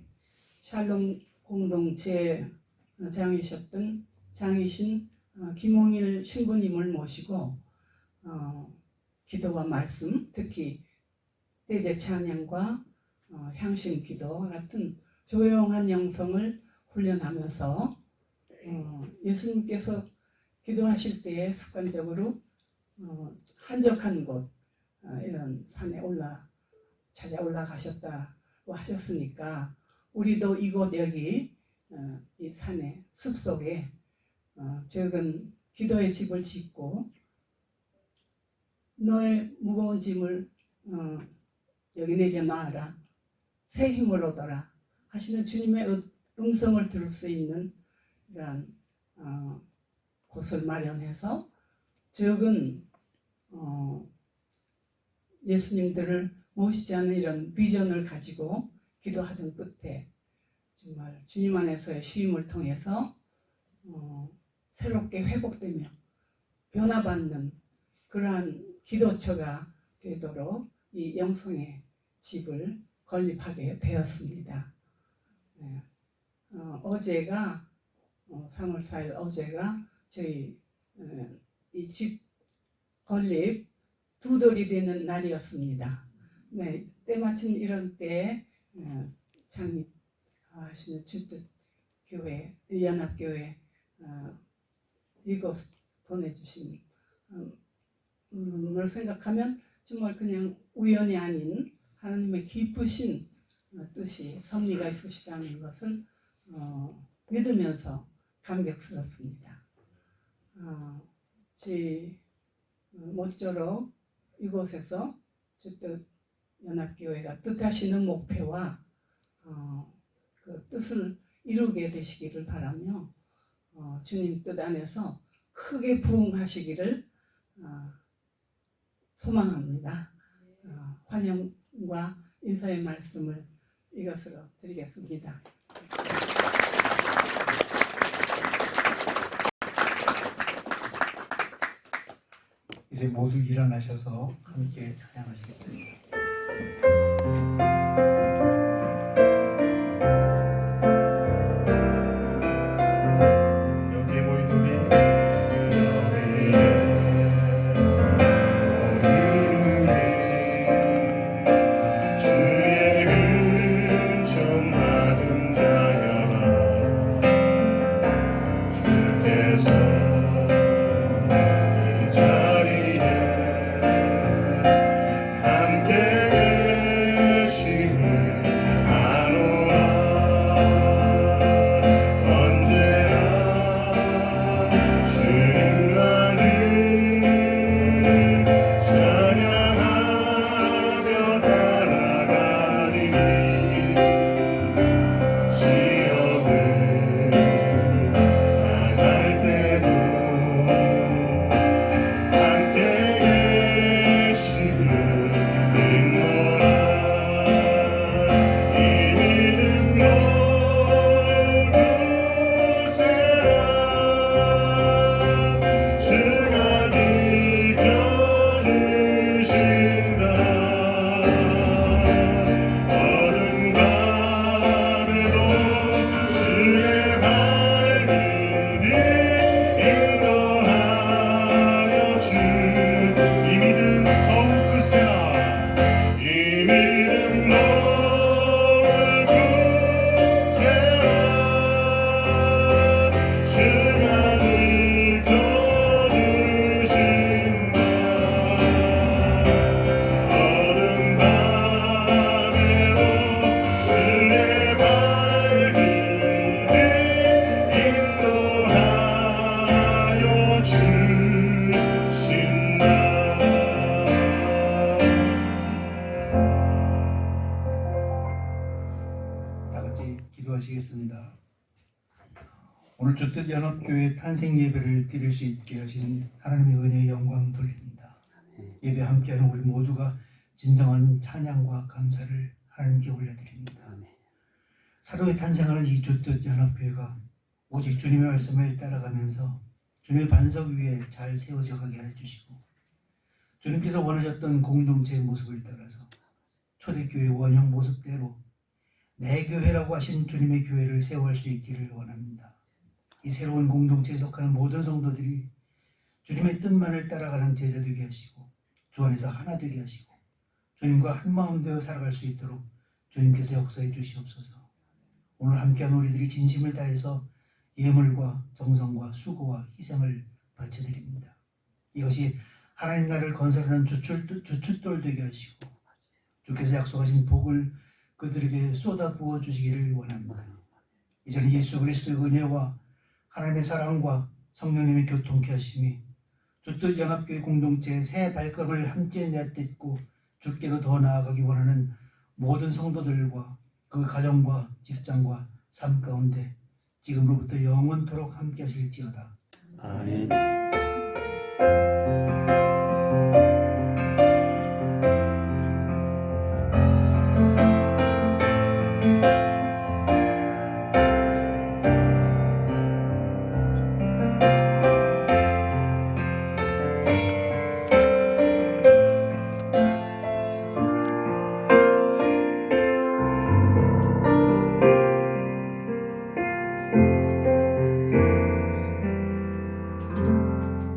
S16: 샬롬 공동체 장이신 김홍일 신부님을 모시고 기도와 말씀, 특히 대제 찬양과 향신 기도 같은 조용한 영성을 훈련하면서 예수님께서 기도하실 때에 습관적으로 한적한 곳 이런 산에 찾아 올라가셨다고 하셨으니까 우리도 이곳 여기 이 산에 숲속에 적은 기도의 집을 짓고 너의 무거운 짐을 여기 내려놔라 새 힘을 얻어라 하시는 주님의 음성을 들을 수 있는 이러한 곳을 마련해서 적은 예수님들을 모시지 않는 이런 비전을 가지고 기도하던 끝에 정말 주님 안에서의 쉼을 통해서 새롭게 회복되며 변화받는 그러한 기도처가 되도록 이 영성의 집을 건립하게 되었습니다. 네. 어제가 3월 4일 어제가 저희 이 집 건립 2돌이 되는 날이었습니다. 네, 때마침 이런 때에 창립하시는 주뜻교회, 연합교회 이곳 보내주신 걸 생각하면 정말 그냥 우연이 아닌 하나님의 깊으신 뜻이 섭리가 있으시다는 것을 믿으면서 감격스럽습니다. 모쪼록 이곳에서 주뜻 연합교회가 뜻하시는 목표와 그 뜻을 이루게 되시기를 바라며 주님 뜻 안에서 크게 부흥하시기를 소망합니다. 환영과 인사의 말씀을 이것으로 드리겠습니다.
S2: 이제 모두 일어나셔서 함께 찬양하시겠습니다. 기도하시겠습니다. 오늘 주뜻 연합교회 탄생 예배를 드릴 수 있게 하신 하나님의 은혜의 영광 돌립니다. 예배 함께하는 우리 모두가 진정한 찬양과 감사를 하나님께 올려드립니다. 새롭게 탄생하는 이 주뜻 연합교회가 오직 주님의 말씀을 따라가면서 주님의 반석 위에 잘 세워져 가게 해주시고 주님께서 원하셨던 공동체의 모습을 따라서 초대교회 원형 모습대로 내 교회라고 하신 주님의 교회를 세워갈 수 있기를 원합니다. 이 새로운 공동체에 속하는 모든 성도들이 주님의 뜻만을 따라가는 제자 되게 하시고 주 안에서 하나 되게 하시고 주님과 한마음 되어 살아갈 수 있도록 주님께서 역사해 주시옵소서. 오늘 함께한 우리들이 진심을 다해서 예물과 정성과 수고와 희생을 바쳐드립니다. 이것이 하나님 나라를 건설하는 주춧돌 되게 하시고 주께서 약속하신 복을 그들에게 쏟아 부어 주시기를 원합니다. 이제는 예수 그리스도의 은혜와 하나님의 사랑과 성령님의 교통케 하심이 주뜻 연합교회 공동체의 새 발걸음을 함께 내딛고 주께로 더 나아가기 원하는 모든 성도들과 그 가정과 직장과 삶 가운데 지금으로부터 영원토록 함께 하실지어다.
S7: 아멘.